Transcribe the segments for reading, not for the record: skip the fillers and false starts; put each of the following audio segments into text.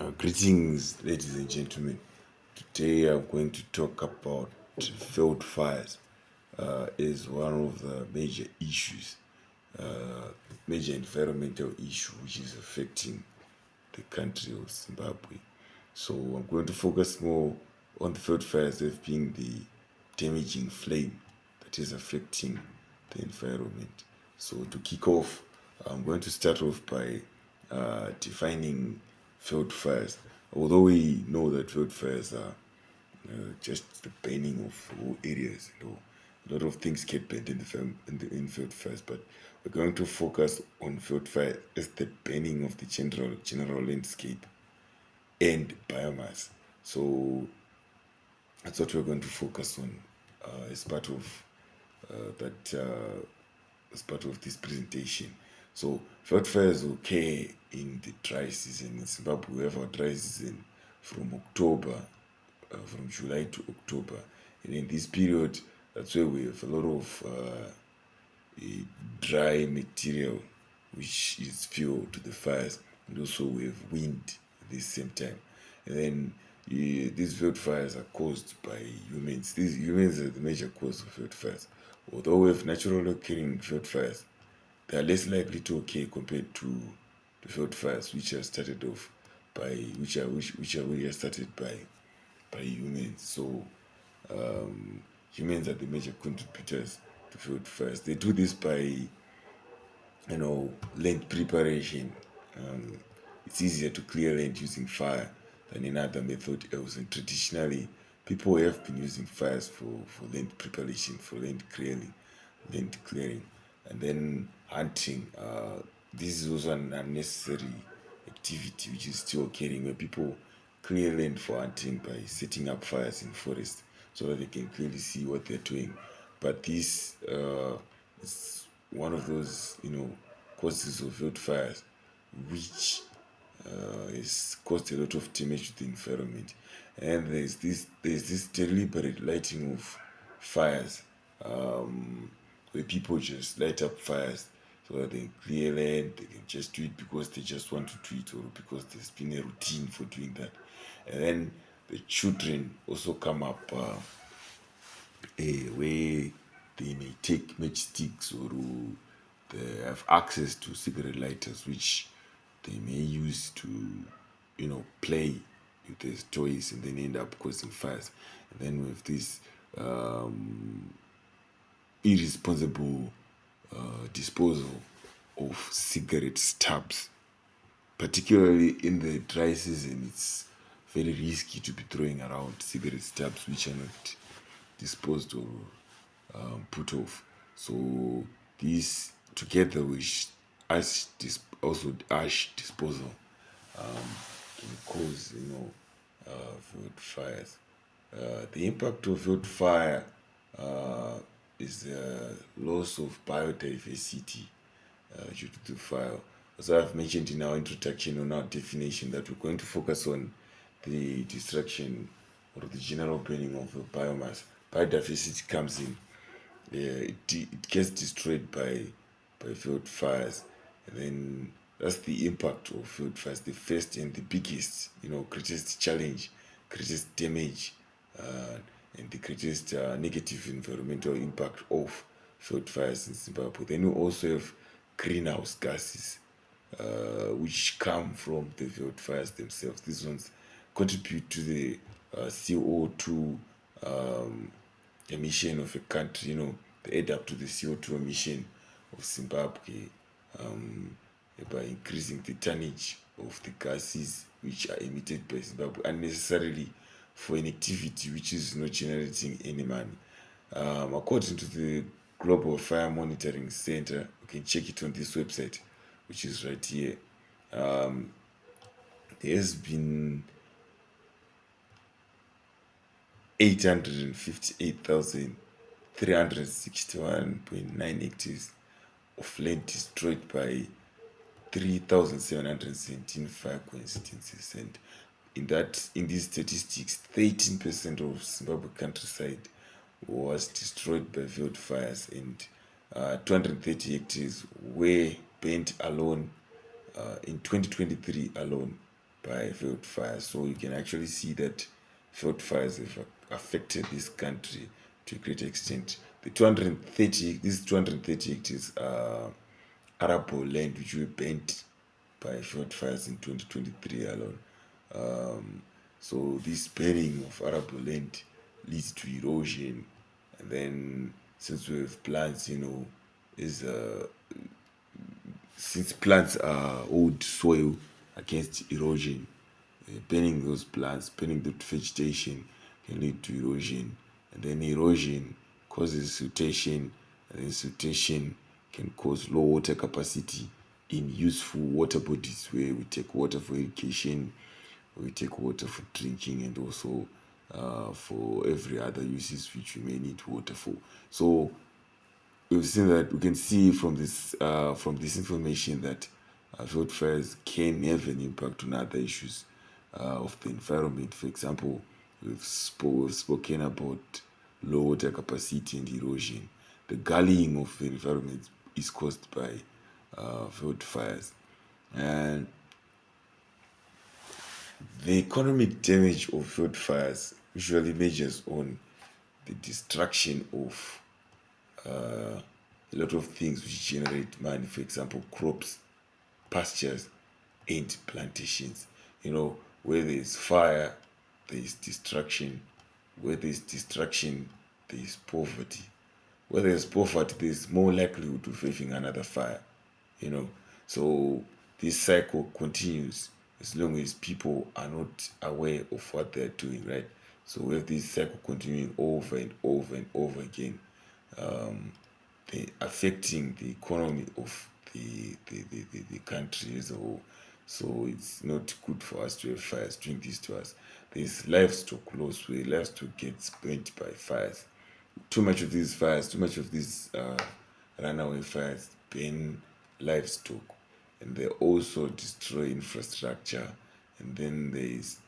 Greetings, ladies and gentlemen. Today I'm going to talk about field fires. Is one of the major issues, major environmental issue which is affecting the country of Zimbabwe. So I'm going to focus more on the field fires as being the damaging flame that is affecting the environment. So to kick off, I'm going to start off by defining field fires. Although we know that field fires are just the burning of whole areas, a lot of things get burnt in the film in field fires, but we're going to focus on field fire as the burning of the general landscape and biomass. So that's what we're going to focus on as part of that as part of this presentation. So field fires occur in the dry season in Zimbabwe. We have our dry season from October, from July to October, and in this period, that's where we have a lot of a dry material which is fuel to the fires, and also we have wind at the same time. And then these field fires are caused by humans. These humans are the major cause of field fires. Although we have naturally occurring field fires, they are less likely to occur compared to the field fires which are started off by which are started by humans. So humans are the major contributors to field fires. They do this by land preparation. It's easier to clear land using fire than in other method else. And traditionally, people have been using fires for land preparation, for land clearing, and then hunting. This is also an unnecessary activity which is still occurring where people clear land for hunting by setting up fires in forest so that they can clearly see what they're doing. But this is one of those causes of wildfires which has caused a lot of damage to the environment. And there's this deliberate lighting of fires, where people just light up fires so that they clear land. They can just do it because they just want to do it, or because there's been a routine for doing that. And then the children also come up where they may take matchsticks, or they have access to cigarette lighters which they may use to play with these toys, and then end up causing fires. And then with this irresponsible disposal of cigarette stubs, particularly in the dry season, it's very risky to be throwing around cigarette stubs which are not disposed or put off. So these, together with also ash disposal, can cause field fires. The impact of field fire is the loss of biodiversity due to the fire. As I've mentioned in our introduction, on our definition, that we're going to focus on the destruction or the general burning of the biomass. Biodiversity comes in. It gets destroyed by field fires, and then that's the impact of field fires. The first and the biggest, greatest challenge, greatest damage, and the greatest negative environmental impact of field fires in Zimbabwe. Then we also have greenhouse gases, which come from the field fires themselves. These ones contribute to the CO2 emission of a country. They add up to the CO2 emission of Zimbabwe, by increasing the tonnage of the gases which are emitted by Zimbabwe unnecessarily for an activity which is not generating any money. According to the Global Fire Monitoring Center, you can check it on this website, which is right here. There has been 858,361.9 hectares of land destroyed by 3,717 fire coincidences. And in these statistics, 13% of Zimbabwe countryside was destroyed by field fires, and 230 hectares were burnt alone in 2023 alone. by field fires. So you can actually see that field fires have affected this country to a great extent. The 230, this 230 hectares arable land which were burnt by field fires in 2023 alone. So this burning of arable land leads to erosion, and then since we have plants, is since plants hold soil against erosion, burning those plants, burning the vegetation can lead to erosion, and then erosion causes siltation, and then siltation can cause low water capacity in useful water bodies where we take water for irrigation, we take water for drinking, and also for every other uses which we may need water for. So we've seen that we can see from this information that field fires can have an impact on other issues of the environment. For example, we've spoken about low water capacity and erosion. The gullying of the environment is caused by field fires, and the economic damage of field fires usually measures on the destruction of a lot of things which generate money. For example, crops, pastures, and plantations. Where there is fire, there is destruction. Where there is destruction, there is poverty. Where there is poverty, there is more likelihood of having another fire. you know. So this cycle continues as long as people are not aware of what they're doing, right? So we have this cycle continuing over and over and over again, affecting the economy of the country as a whole. So it's not good for us to have fires doing this to us. There's livestock loss where livestock gets burnt by fires. Too much of these fires, too much of these runaway fires burn livestock, and they also destroy infrastructure. And then there's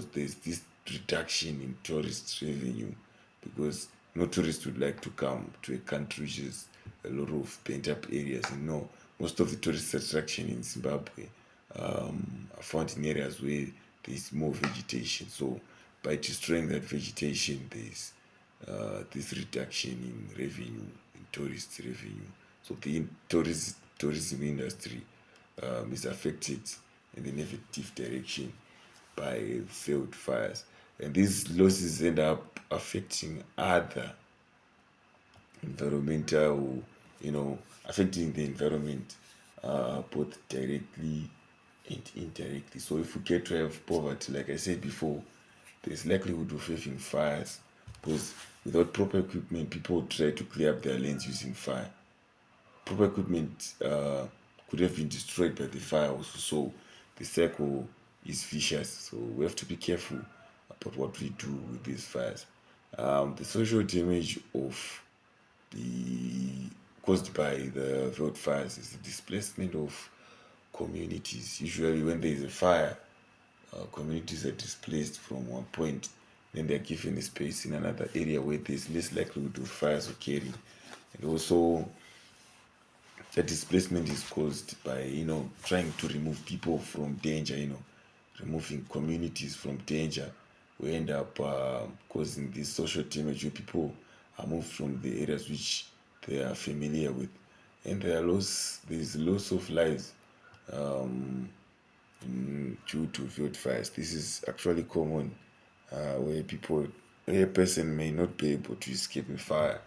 this reduction in tourist revenue, because no tourist would like to come to a country which has a lot of pent up areas. Most of the tourist attraction in Zimbabwe are found in areas where there is more vegetation. So by destroying that vegetation, there's this reduction in revenue, in tourist revenue. So the tourism industry is affected in a negative direction by failed fires, and these losses end up affecting other environmental, affecting the environment both directly and indirectly. So if we get to have poverty, like I said before, there's likelihood of having fires, because without proper equipment, people try to clear up their lands using fire. Proper equipment could have been destroyed by the fire also. So the cycle is vicious. So we have to be careful about what we do with these fires. The social damage of the caused by the wildfires is the displacement of communities. Usually, when there is a fire, communities are displaced from one point, then they're given a space in another area where there's less likelihood of fires occurring. And also, the displacement is caused by trying to remove people from danger, removing communities from danger. We end up causing this social damage where people are moved from the areas which they are familiar with, and there's loss of lives due to field fires. This is actually common, where a person may not be able to escape a fire,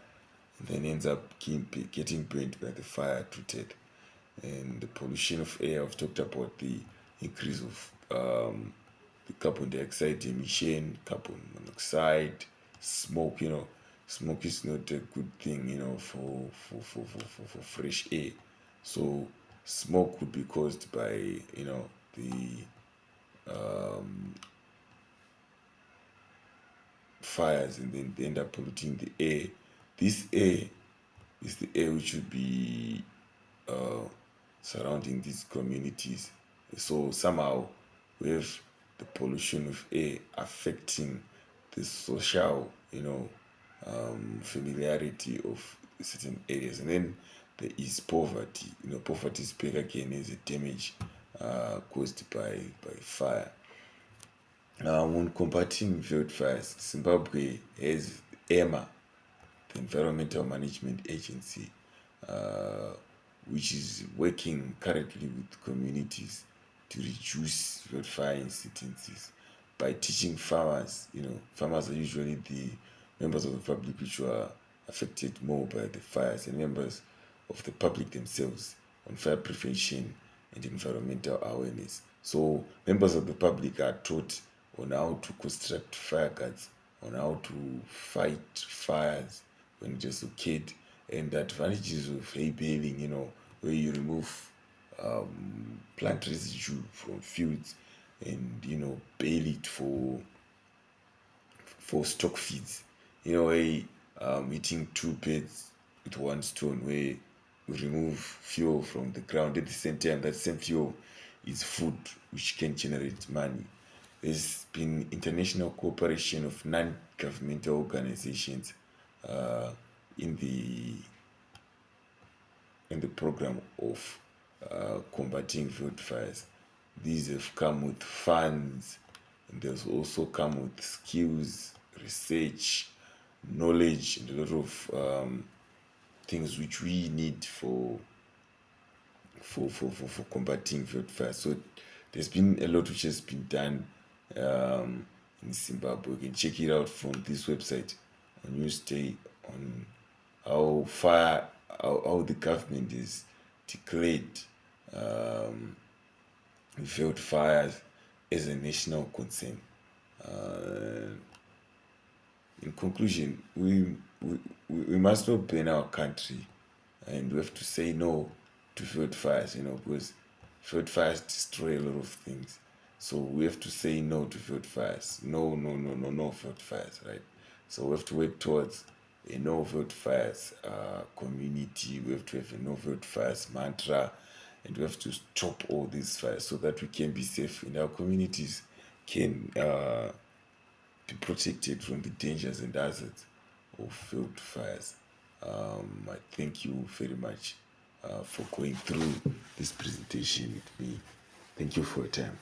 and then ends up getting burnt by the fire to death. And the pollution of air, I've talked about the increase of the carbon dioxide emission, carbon monoxide, smoke. Smoke is not a good thing, for fresh air. So smoke could be caused by the fires, and then they end up polluting the air. This air is the air which should be surrounding these communities. So somehow we have the pollution of air affecting the social, familiarity of certain areas. And then there is poverty. Poverty is back again as a damage caused by fire. On combating field fires, Zimbabwe has EMA, the Environmental Management Agency, uh, which is working currently with communities to reduce field fire incidences by teaching farmers. Farmers are usually the members of the public which were affected more by the fires, and members of the public themselves on fire prevention and environmental awareness. So members of the public are taught on how to construct fire guards, on how to fight fires when it just occurred, and the advantages of hay baling, where you remove plant residue from fields and bale it for stock feeds. Hitting two birds with one stone, where we remove fuel from the ground at the same time. That same fuel is food which can generate money. There's been international cooperation of non-governmental organizations uh, in the program of combating field fires. These have come with funds, and there's also come with skills, research, knowledge, and a lot of things which we need for combating field fires. So there's been a lot which has been done in Zimbabwe. You can check it out from this website on Newsday on how the government is declared field fires as a national concern. Uh, in conclusion, we must not burn our country, and we have to say no to field fires, because field fires destroy a lot of things. So we have to say no to field fires. No, no, no, no, no field fires, right? So we have to work towards a no field fires community. We have to have a no field fires mantra, and we have to stop all these fires so that we can be safe in our communities, can be protected from the dangers and hazards of field fires. I thank you very much for going through this presentation with me. Thank you for your time.